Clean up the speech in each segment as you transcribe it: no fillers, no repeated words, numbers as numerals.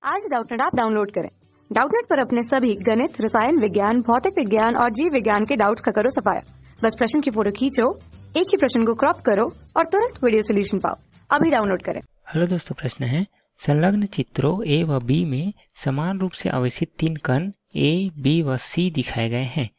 आज Doubtnut app download करें। Doubtnut पर अपने सभी गणित, रसायन विज्ञान, भौतिक विज्ञान और जीव विज्ञान के डाउट्स का करो सफाया। बस प्रश्न की फोटो खींचो, एक ही प्रश्न को क्रॉप करो और तुरंत वीडियो सोल्यूशन पाओ। अभी डाउनलोड करें। हेलो दोस्तों, प्रश्न है संलग्न चित्रों ए व बी में समान रूप से आवेशित तीन कण ए, बी व सी दिखाए गए हैं।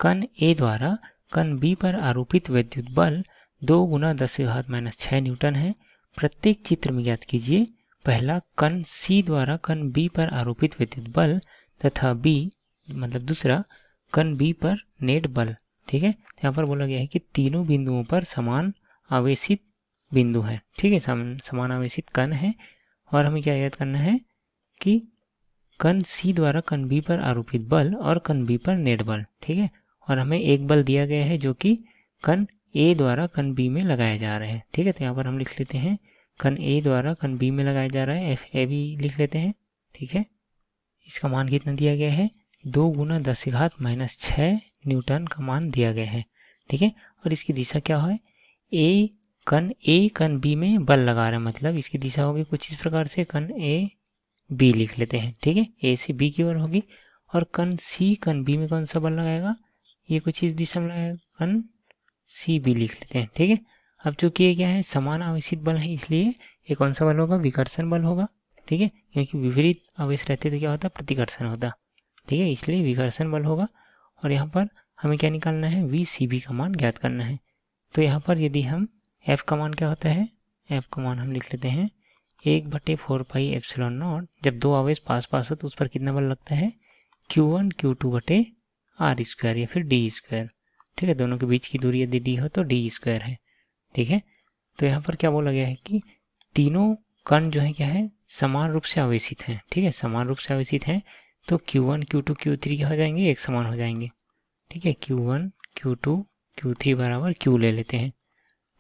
कण ए द्वारा कण बी पर आरोपित विद्युत बल 2 गुना 10⁻⁻6 न्यूटन है। प्रत्येक चित्र में ज्ञात कीजिए पहला कण सी द्वारा कण बी पर आरोपित विद्युत बल तथा बी मतलब दूसरा कण बी पर नेट बल। ठीक है, यहाँ पर बोला गया है कि तीनों बिंदुओं पर समान आवेशित बिंदु है। ठीक है, समान आवेशित कण है और हमें क्या याद करना है कि कण सी द्वारा कण बी पर आरोपित बल और कण बी पर नेट बल। ठीक है, और हमें एक बल दिया गया है जो कि कण ए द्वारा कण बी में लगाया जा रहा है। ठीक है, तो यहाँ पर हम लिख लेते हैं कण ए द्वारा कण बी में लगाया जा रहा है, एफ ए बी लिख लेते हैं। ठीक है, इसका मान कितना दिया गया है 2 गुना 10⁻⁻6 न्यूटन का मान दिया गया है। ठीक है, और इसकी दिशा क्या है, कण ए कण बी में बल लगा रहा है, मतलब इसकी दिशा होगी कुछ इस प्रकार से, कण ए बी लिख लेते हैं। ठीक है, ए से बी की ओर होगी और कण सी कण बी में कौन सा बल लगाएगा, ये कुछ इस दिशा में लगाएगा, कण सी बी लिख लेते हैं। ठीक है, अब चूंकि ये क्या है समान आवेशित बल है इसलिए ये कौन सा बल होगा, विकर्षण बल होगा। ठीक है, क्योंकि विपरीत आवेश रहते तो क्या होता, प्रतिकर्षण होता। ठीक है, इसलिए विकर्षण बल होगा। और यहाँ पर हमें क्या निकालना है, वी सी बी का मान ज्ञात करना है। तो यहाँ पर यदि हम एफ का मान क्या होता है, एफ का मान हम लिख लेते हैं 1/4πε0। जब दो आवेश पास पास हो तो उस पर कितना बल लगता है, Q1 Q2/r² या फिर d²। ठीक है, दोनों के बीच की दूरी यदि d हो तो d² है। ठीक है, तो यहाँ पर क्या बोला गया है कि तीनों कण जो है क्या है समान रूप से आवेशित हैं। ठीक है, समान रूप से आवेशित हैं तो Q1 Q2 Q3 क्या हो जाएंगे, एक समान हो जाएंगे। ठीक है, Q1 Q2 Q3 बराबर Q ले लेते हैं।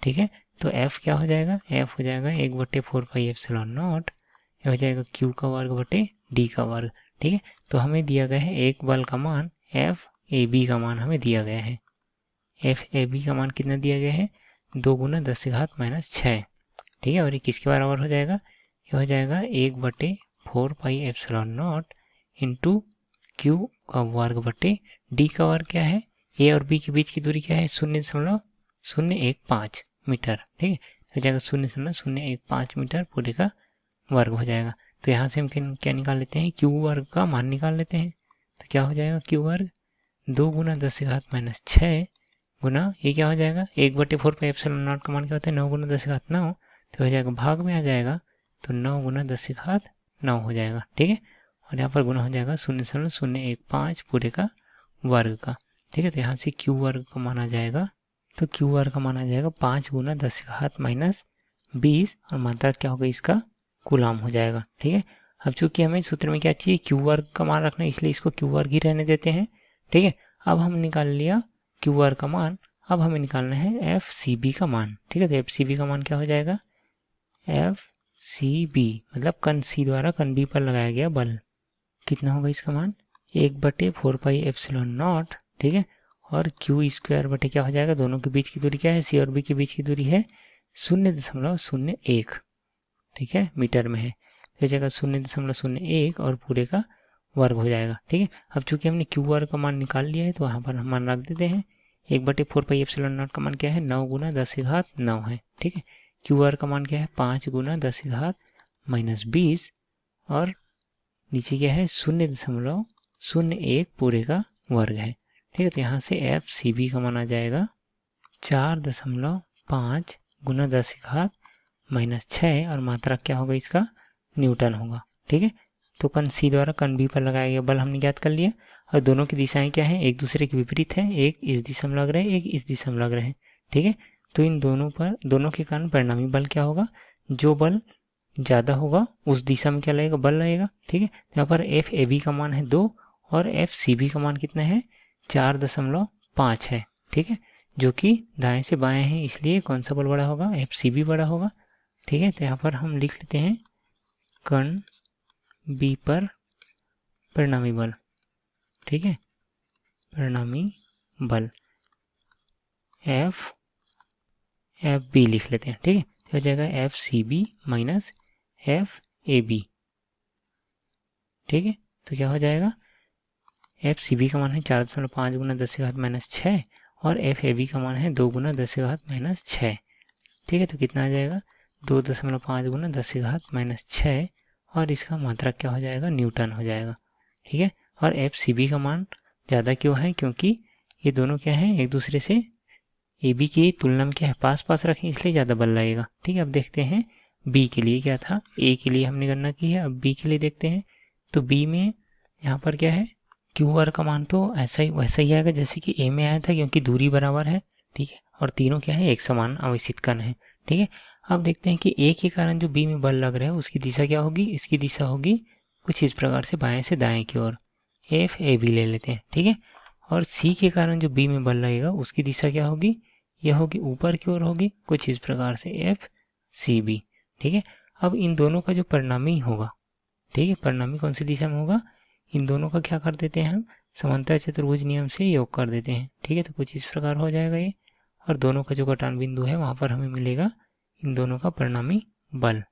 ठीक है, तो F क्या हो जाएगा, F हो जाएगा 1/4πε0, यह हो जाएगा Q का वर्ग बटे D का वर्ग। ठीक है, तो हमें दिया गया है एक बल का मान F ए बी का मान हमें दिया गया है। F ए बी का मान कितना दिया गया है, 2 गुना 10⁻⁻6। ठीक है, और ये किसके बराबर हो जाएगा, ये हो जाएगा 1/4πε0 इंटू Q का वर्ग बटे D का वर्ग क्या है, ए और बी के बीच की दूरी क्या है 0.015 मीटर। ठीक है, हो जाएगा 0.015 मीटर पूरे का वर्ग हो जाएगा। तो यहाँ से हम क्या निकाल लेते हैं, क्यू वर्ग का मान निकाल लेते हैं। तो क्या हो जाएगा, क्यू वर्ग 2 गुना 10⁻⁻6 गुना ये क्या हो जाएगा 1/4πε0 का मान क्या होता है 9 गुना 10⁻9, तो हो जाएगा भाग में आ जाएगा तो 9 गुना 10⁻9 हो जाएगा। ठीक है, और यहाँ पर गुना हो जाएगा 0.015 पूरे का वर्ग का। ठीक है, तो यहाँ से क्यू वर्ग का मान आ जाएगा, तो क्यू वर्ग का मान आ जाएगा 5 गुना 10⁻⁻20 और मात्रा क्या होगा इसका कूलाम हो जाएगा। ठीक है, अब चूंकि हमें सूत्र में क्या चाहिए क्यू वर्ग का मान रखना है इसलिए इसको क्यू वर्ग ही रहने देते हैं। ठीक है, अब हम निकाल लिया क्यू वर्ग का मान, अब हमें निकालना है एफ सी बी का मान। ठीक है, तो एफ सी बी का मान क्या हो जाएगा, एफ सी बी मतलब कण सी द्वारा कण बी पर लगाया गया बल कितना होगा, इसका मान 1/4πε0। ठीक है, और Q² बटे क्या हो जाएगा, दोनों के बीच की दूरी क्या है, सी और बी के बीच की दूरी है 0.01। ठीक है, मीटर में है तो जगह 0.01 और पूरे का वर्ग हो जाएगा। ठीक है, अब चूंकि हमने क्यू वर्ग का मान निकाल लिया है तो वहाँ पर हम मान रख देते हैं 1/4πε0 का मान क्या है 9 गुना 10⁻9 है। ठीक है, क्यू वर्ग का मान क्या है 5 गुना 10⁻20 और नीचे क्या है 0.01 पूरे का वर्ग है। ठीक है, तो यहाँ से एफ सी बी का मान आ जाएगा 4.5 गुना 10⁻⁻6 और मात्रा क्या होगा इसका न्यूटन होगा। ठीक है, तो कण सी द्वारा कण बी पर लगाया गया बल हमने ज्ञात कर लिया और दोनों की दिशाएं क्या है एक दूसरे के विपरीत है, एक इस दिशा में लग रहा है एक इस दिशा में लग रहे हैं। ठीक है, तो इन दोनों के कारण परिणामी बल क्या होगा, जो बल ज़्यादा होगा उस दिशा में क्या लगेगा, बल लगेगा। ठीक है, तो यहाँ पर एफ ए बी का मान है 2 और एफ सी बी का मान कितना है 4.5 है। ठीक है, जो कि दाएं से बाएं है इसलिए कौन सा बल बड़ा होगा, एफ सी बी बड़ा होगा। ठीक है, तो यहाँ पर हम लिख लेते हैं कण बी पर परिणामी बल। ठीक है, परिणामी बल एफ बी लिख लेते हैं। ठीक है, तो हो जाएगा F C B minus F A B. ठीक है, तो क्या हो जाएगा, एफ सी बी का मान है 4.5 गुना 10⁻⁻6 और एफ ए बी का मान है 2 गुना 10⁻�6। ठीक है, तो कितना आ जाएगा 2.5 गुना 10⁻6 और इसका मात्रक क्या हो जाएगा, न्यूटन हो जाएगा। ठीक है, और एफ सी बी का मान ज़्यादा क्यों है, क्योंकि ये दोनों क्या है, एक दूसरे से ए बी की तुलना में क्या है, पास पास रखें, इसलिए ज़्यादा बल लगेगा। ठीक है, अब देखते हैं बी के लिए क्या था, ए के लिए हमने गणना की है, अब बी के लिए देखते हैं। तो बी में यहाँ पर क्या है, क्यू आर का मान तो ऐसा ही वैसा ही आएगा जैसे कि ए में आया था, क्योंकि दूरी बराबर है। ठीक है, और तीनों क्या है, एक समान आवेशित कण है। ठीक है, अब देखते हैं कि ए के कारण जो बी में बल लग रहा है उसकी दिशा क्या होगी, इसकी दिशा होगी कुछ इस प्रकार से बाएं से दाएं की ओर, एफ ए बी ले लेते हैं। ठीक है, और सी के कारण जो बी में बल लगेगा उसकी दिशा क्या होगी, यह होगी ऊपर की ओर होगी कुछ इस प्रकार से, एफ सी बी। ठीक है, अब इन दोनों का जो परिणामी होगा, ठीक है, परिणामी कौन सी दिशा में होगा, इन दोनों का क्या कर देते हैं हम, समांतर चतुर्भुज नियम से योग कर देते हैं। ठीक है, तो कुछ इस प्रकार हो जाएगा ये, और दोनों का जो घटान बिंदु है वहां पर हमें मिलेगा इन दोनों का परिणामी बल।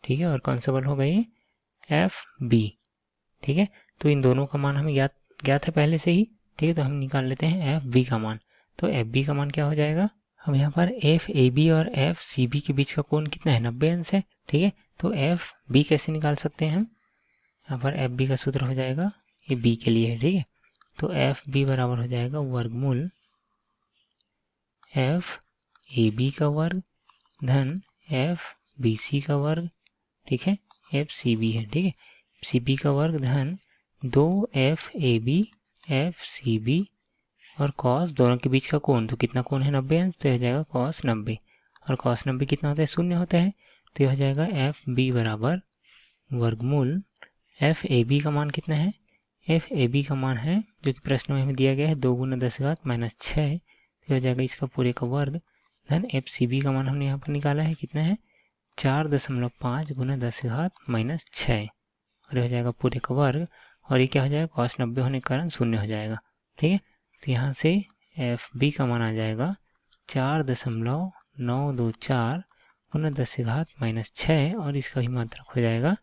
ठीक है, और कौन सा बल होगा ये, एफ बी। ठीक है, तो इन दोनों का मान हमें ज्ञात है पहले से ही। ठीक है, तो हम निकाल लेते हैं एफ बी का मान। तो एफ बी का मान क्या हो जाएगा, हम यहाँ पर एफ ए बी और एफ सी बी के बीच का कोण कितना है, 90 अंश है। ठीक है, तो एफ बी कैसे निकाल सकते हैं हम, यहाँ पर एफ बी का सूत्र हो जाएगा, ये बी के लिए है। ठीक है, तो एफ बी बराबर हो जाएगा वर्गमूल एफ ए बी का वर्ग धन एफ बी सी का वर्ग। ठीक है, एफ सी बी है। ठीक है, सी बी का वर्ग धन 2 F A B F C B और कॉस दोनों के बीच का कोण, तो कितना कोण है, 90 अंश, तो यह हो जाएगा कॉस 90। और कॉस 90 कितना होता है, 0 होता है, तो यह हो जाएगा एफ बी बराबर वर्गमूल एफ ए बी का मान कितना है, एफ ए बी का मान है जो कि प्रश्न में हमें दिया गया है 2 गुना 10⁻⁶, तो हो जाएगा इसका पूरे का वर्ग धन एफ सी बी का मान हमने यहाँ पर निकाला है कितना है, 4.5 गुना 10⁻⁶, और हो जाएगा पूरे का वर्ग, और ये क्या हो जाएगा, कॉस 90 होने के कारण 0 हो जाएगा। ठीक है, तो यहाँ से एफ बी का मान आ जाएगा 4.924 गुना 10⁻⁶, और इसका ही मात्रक हो जाएगा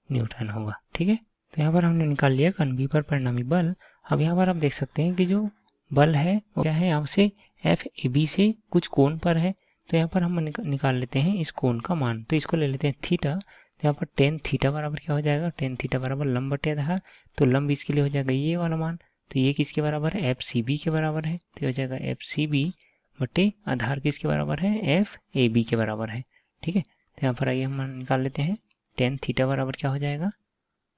न्यूटन होगा। ठीक है, तो यहाँ पर हमने निकाल लिया कण बी पर परिणामी बल। अब यहाँ पर आप देख सकते हैं कि जो बल है वो क्या है, यहाँ से एफ ए बी से कुछ कोण पर है, तो यहाँ पर हम निकाल लेते हैं इस कोण का मान। तो इसको ले लेते हैं थीटा, तो यहाँ पर टेन थीटा बराबर क्या हो जाएगा, टेन थीटा बराबर लंब बटे आधार, तो लंब इसके लिए हो जाएगा ये वाला मान, तो ये किसके बराबर है, एफ सी बी के बराबर है, तो हो जाएगा एफ सी बी बटे आधार किसके बराबर है, एफ ए बी के बराबर है। ठीक है, तो यहाँ पर आइए हम निकाल लेते हैं, टेन थीटा बराबर क्या हो जाएगा,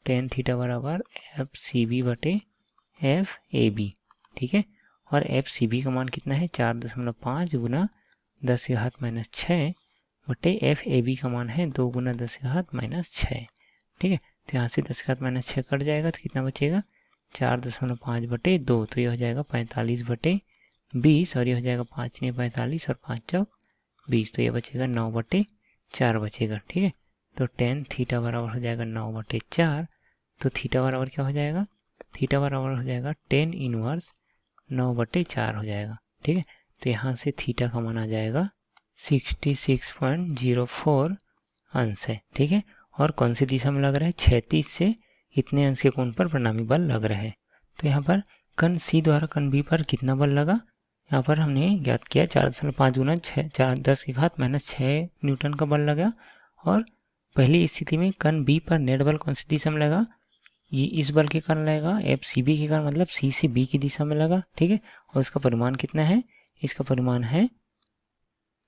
टेन थीटा बराबर एफ सी बी बटे एफ ए बी। ठीक है, और एफ सी बी का मान कितना है, 4.5 गुना 10⁻⁶ बटे एफ ए बी का मान है 2 गुना 10⁻⁶। ठीक है, तो यहाँ से 10⁻⁶ कट जाएगा तो कितना बचेगा, 4.5 बटे 2, तो ये हो जाएगा 45 बटे 20, और ये हो जाएगा 5 ने 45 और 5 चौक 20, तो ये बचेगा 9 बटे 4 बचेगा। ठीक है, तो टेन थीटा बराबर हो जाएगा 9 बटे 4, तो थीटा बराबर क्या हो जाएगा, थीटा बराबर हो जाएगा टेन इनवर्स 9 बटे 4 हो जाएगा। ठीक है, तो यहाँ से थीटा का मान आ जाएगा 66.04 अंश है। ठीक है, और कौन सी दिशा में लग रहा है, 36 से इतने अंश के कोण पर परिणामी बल लग रहा है। तो यहाँ पर कण सी द्वारा कण बी पर कितना बल लगा, यहाँ पर हमने ज्ञात किया 4.5 गुना 10⁻⁶ न्यूटन का बल लगा, और पहली स्थिति में कण बी पर नेट बल कौन सी दिशा में लगा, ये इस बल के कारण लगेगा, एफ सी बी के कारण, मतलब सी से बी की दिशा में लगा। ठीक है, और इसका परिमाण कितना है, इसका परिमाण है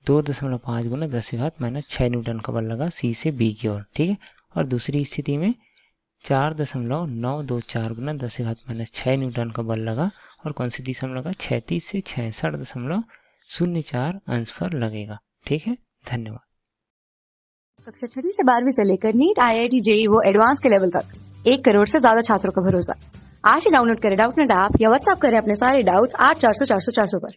2.5 गुना 10⁻⁶ न्यूटन का बल लगा सी से बी की ओर। ठीक है, और दूसरी स्थिति में 4.924 गुना 10⁻⁶ न्यूटन का बल लगा, और कौन सी दिशा में लगा, 36 से 66.04 अंश पर लगेगा। ठीक है, धन्यवाद। कक्षा 6 से 12वीं से लेकर नीट, IIT, JEE वो एडवांस के लेवल तक 1 करोड़ से ज्यादा छात्रों का भरोसा। आज ही डाउनलोड करें डाउटनेट ऐप या व्हाट्सएप करें अपने सारे डाउट्स 8400 400 400 पर।